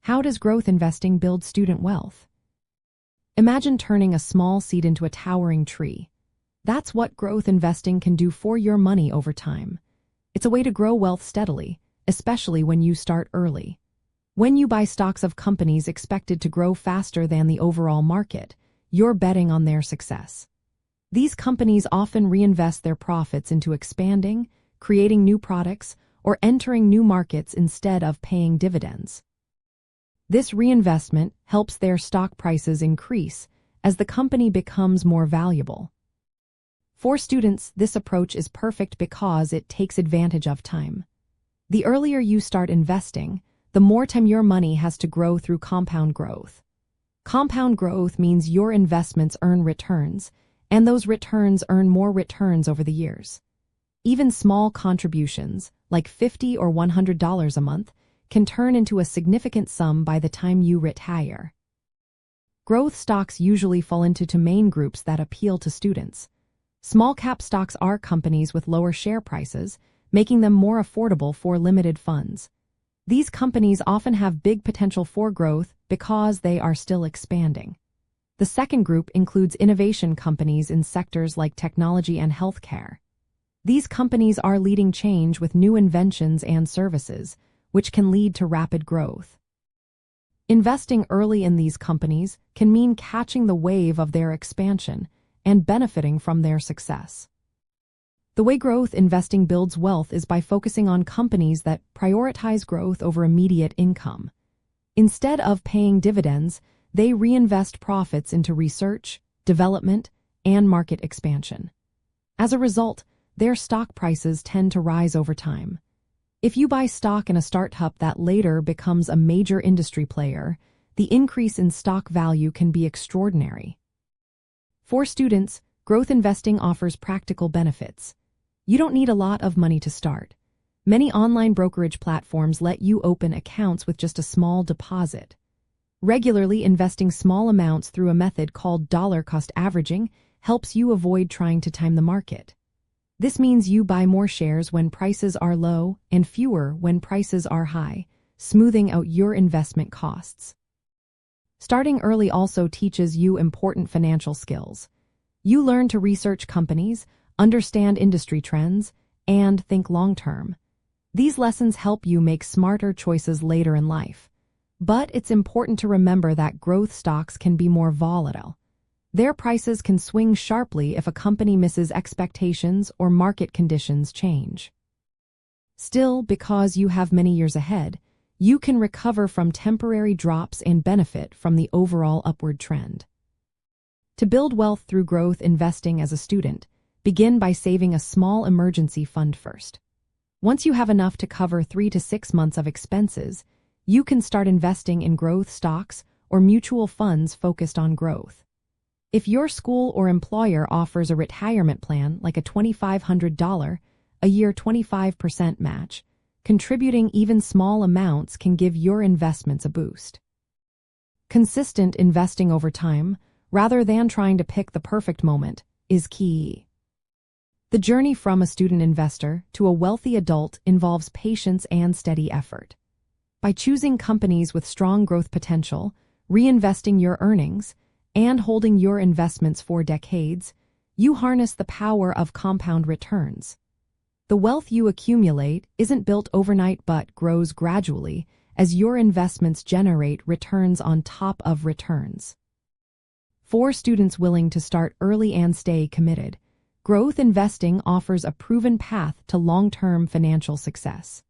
How does growth investing build student wealth? Imagine turning a small seed into a towering tree. That's what growth investing can do for your money over time. It's a way to grow wealth steadily, especially when you start early. When you buy stocks of companies expected to grow faster than the overall market, you're betting on their success. These companies often reinvest their profits into expanding, creating new products, or entering new markets instead of paying dividends. This reinvestment helps their stock prices increase as the company becomes more valuable. For students, this approach is perfect because it takes advantage of time. The earlier you start investing, the more time your money has to grow through compound growth. Compound growth means your investments earn returns, and those returns earn more returns over the years. Even small contributions, like $50 or $100 a month, can turn into a significant sum by the time you retire. Growth stocks usually fall into two main groups that appeal to students. Small-cap stocks are companies with lower share prices, making them more affordable for limited funds. These companies often have big potential for growth because they are still expanding. The second group includes innovation companies in sectors like technology and healthcare. These companies are leading change with new inventions and services, which can lead to rapid growth. Investing early in these companies can mean catching the wave of their expansion and benefiting from their success. The way growth investing builds wealth is by focusing on companies that prioritize growth over immediate income. Instead of paying dividends, they reinvest profits into research, development, and market expansion. As a result, their stock prices tend to rise over time. If you buy stock in a startup that later becomes a major industry player, the increase in stock value can be extraordinary. For students, growth investing offers practical benefits. You don't need a lot of money to start. Many online brokerage platforms let you open accounts with just a small deposit. Regularly investing small amounts through a method called dollar-cost averaging helps you avoid trying to time the market. This means you buy more shares when prices are low and fewer when prices are high, smoothing out your investment costs. Starting early also teaches you important financial skills. You learn to research companies, understand industry trends, and think long-term. These lessons help you make smarter choices later in life. But it's important to remember that growth stocks can be more volatile. Their prices can swing sharply if a company misses expectations or market conditions change. Still, because you have many years ahead, you can recover from temporary drops and benefit from the overall upward trend. To build wealth through growth investing as a student, begin by saving a small emergency fund first. Once you have enough to cover 3 to 6 months of expenses, you can start investing in growth stocks or mutual funds focused on growth. If your school or employer offers a retirement plan like a $2,500 a year 25% match, contributing even small amounts can give your investments a boost. Consistent investing over time, rather than trying to pick the perfect moment, is key. The journey from a student investor to a wealthy adult involves patience and steady effort. By choosing companies with strong growth potential, reinvesting your earnings, and holding your investments for decades, you harness the power of compound returns. The wealth you accumulate isn't built overnight but grows gradually as your investments generate returns on top of returns. For students willing to start early and stay committed, growth investing offers a proven path to long-term financial success.